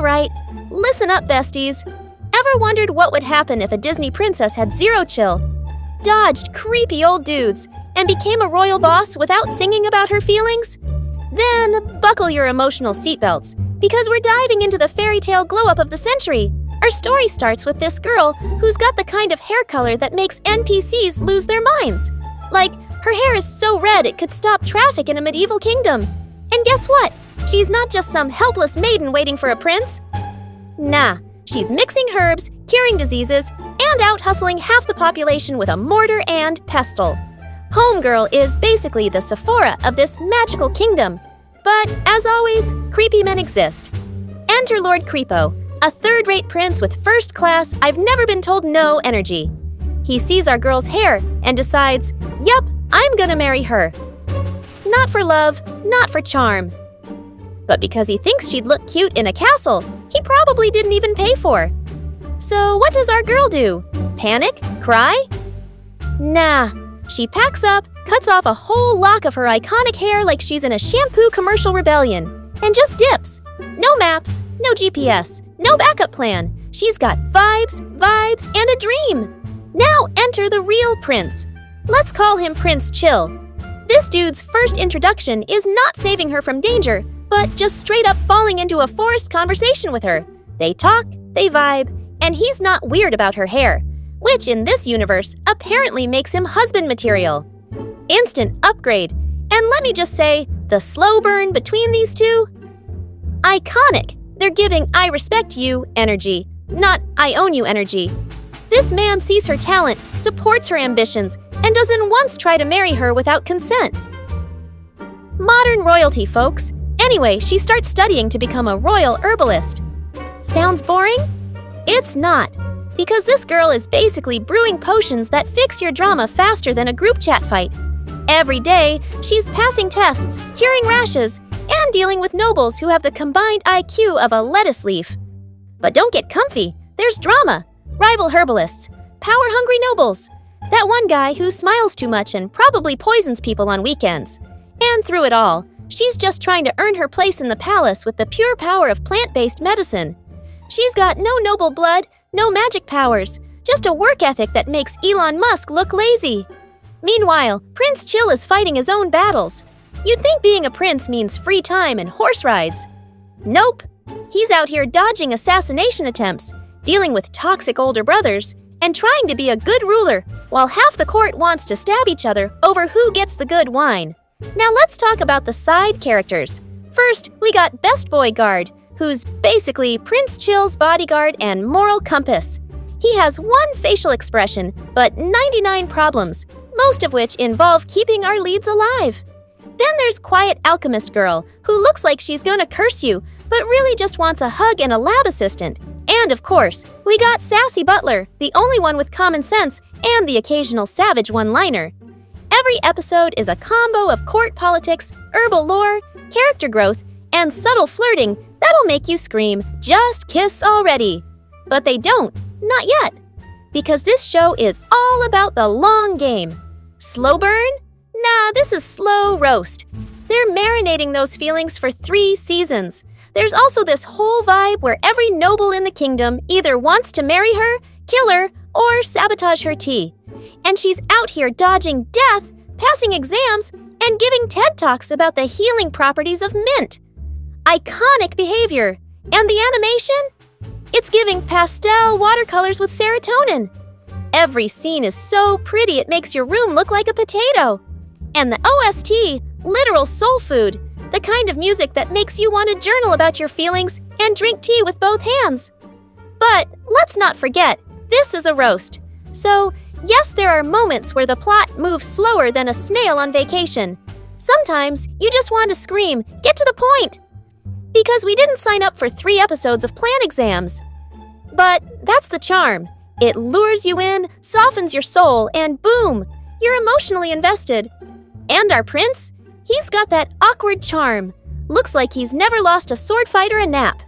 right. Listen up, besties. Ever wondered what would happen if a Disney princess had zero chill, dodged creepy old dudes, and became a royal boss without singing about her feelings? Then buckle your emotional seatbelts, because we're diving into the fairy tale glow-up of the century. Our story starts with this girl who's got the kind of hair color that makes NPCs lose their minds. Like, her hair is so red it could stop traffic in a medieval kingdom. And guess what? She's not just some helpless maiden waiting for a prince. Nah, she's mixing herbs, curing diseases, and out-hustling half the population with a mortar and pestle. Homegirl is basically the Sephora of this magical kingdom. But, as always, creepy men exist. Enter Lord Creepo, a third-rate prince with first-class, I've-never-been-told-no energy. He sees our girl's hair and decides, yup, I'm gonna marry her. Not for love, not for charm. But because he thinks she'd look cute in a castle he probably didn't even pay for. So what does our girl do? Panic? Cry? Nah, she packs up, cuts off a whole lock of her iconic hair like she's in a shampoo commercial rebellion, and just dips. No maps, no GPS, no backup plan. She's got vibes, and a dream. Now enter the real prince. Let's call him Prince Chill. This dude's first introduction is not saving her from danger, but just straight up falling into a forced conversation with her. They talk, they vibe, and he's not weird about her hair, which in this universe apparently makes him husband material. Instant upgrade, and let me just say, the slow burn between these two? Iconic. They're giving I respect you energy, not I own you energy. This man sees her talent, supports her ambitions, and doesn't once try to marry her without consent. Modern royalty, folks. Anyway, she starts studying to become a royal herbalist. Sounds boring? It's not, because this girl is basically brewing potions that fix your drama faster than a group chat fight. Every day, she's passing tests, curing rashes, and dealing with nobles who have the combined IQ of a lettuce leaf. But don't get comfy, there's drama. Rival herbalists, power-hungry nobles, that one guy who smiles too much and probably poisons people on weekends. And through it all, she's just trying to earn her place in the palace with the pure power of plant-based medicine. She's got no noble blood, no magic powers, just a work ethic that makes Elon Musk look lazy. Meanwhile, Prince Chill is fighting his own battles. You'd think being a prince means free time and horse rides. Nope. He's out here dodging assassination attempts, dealing with toxic older brothers, and trying to be a good ruler, while half the court wants to stab each other over who gets the good wine. Now let's talk about the side characters. First, we got Best Boy Guard, who's basically Prince Chill's bodyguard and moral compass. He has one facial expression, but 99 problems, most of which involve keeping our leads alive. Then there's Quiet Alchemist Girl, who looks like she's gonna curse you, but really just wants a hug and a lab assistant. And of course, we got Sassy Butler, the only one with common sense and the occasional savage one-liner. Every episode is a combo of court politics, herbal lore, character growth, and subtle flirting that'll make you scream, "Just kiss already!" But they don't, not yet, because this show is all about the long game. Slow burn? Nah, this is slow roast. They're marinating those feelings for 3 seasons. There's also this whole vibe where every noble in the kingdom either wants to marry her, kill her, or sabotage her tea. And she's out here dodging death, passing exams, and giving TED Talks about the healing properties of mint. Iconic behavior. And the animation? It's giving pastel watercolors with serotonin. Every scene is so pretty it makes your room look like a potato. And the OST, literal soul food. The kind of music that makes you want to journal about your feelings and drink tea with both hands. But let's not forget, this is a roast. So, yes, there are moments where the plot moves slower than a snail on vacation. Sometimes you just want to scream, "Get to the point!" Because we didn't sign up for 3 episodes of plan exams. But that's the charm. It lures you in, softens your soul, and boom, you're emotionally invested. And our prince? He's got that awkward charm. Looks like he's never lost a sword fight or a nap.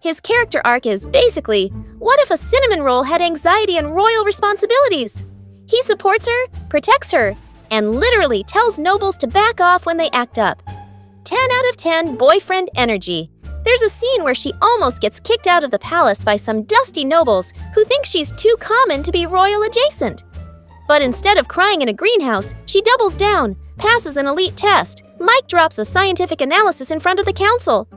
His character arc is basically, what if a cinnamon roll had anxiety and royal responsibilities? He supports her, protects her, and literally tells nobles to back off when they act up. 10 out of 10 boyfriend energy. There's a scene where she almost gets kicked out of the palace by some dusty nobles who think she's too common to be royal adjacent. But instead of crying in a greenhouse, she doubles down, passes an elite test, mic drops a scientific analysis in front of the council,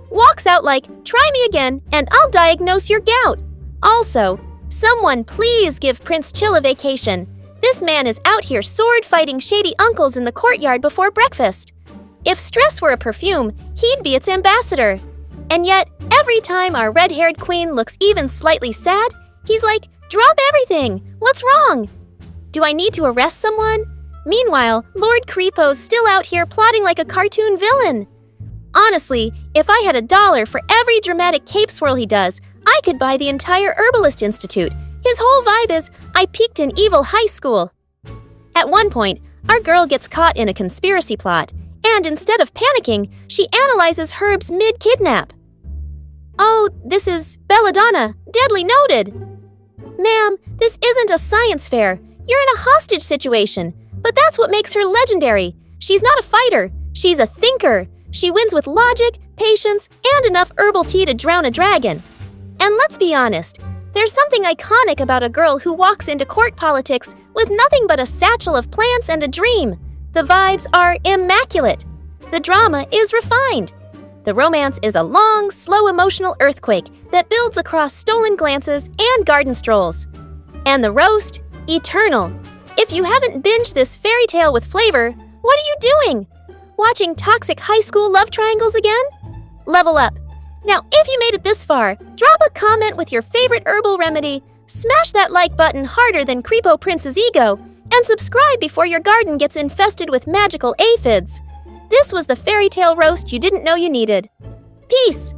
walks out like, "Try me again, and I'll diagnose your gout." Also, someone please give Prince Chill a vacation. This man is out here sword-fighting shady uncles in the courtyard before breakfast. If stress were a perfume, he'd be its ambassador. And yet, every time our red-haired queen looks even slightly sad, he's like, "Drop everything! What's wrong? Do I need to arrest someone?" Meanwhile, Lord Creepo's still out here plotting like a cartoon villain. Honestly, if I had $1 for every dramatic cape swirl he does, I could buy the entire Herbalist Institute. His whole vibe is, I peaked in evil high school. At one point, our girl gets caught in a conspiracy plot, and instead of panicking, she analyzes Herb's mid-kidnap. "Oh, this is belladonna, deadly noted." "Ma'am, this isn't a science fair. You're in a hostage situation. But that's what makes her legendary. She's not a fighter. She's a thinker. She wins with logic, patience, and enough herbal tea to drown a dragon. And let's be honest, there's something iconic about a girl who walks into court politics with nothing but a satchel of plants and a dream. The vibes are immaculate. The drama is refined. The romance is a long, slow emotional earthquake that builds across stolen glances and garden strolls. And the roast? Eternal. If you haven't binged this fairy tale with flavor, what are you doing? Watching toxic high school love triangles again? Level up. Now, if you made it this far, drop a comment with your favorite herbal remedy, smash that like button harder than Creepo Prince's ego, and subscribe before your garden gets infested with magical aphids. This was the fairy tale roast you didn't know you needed. Peace!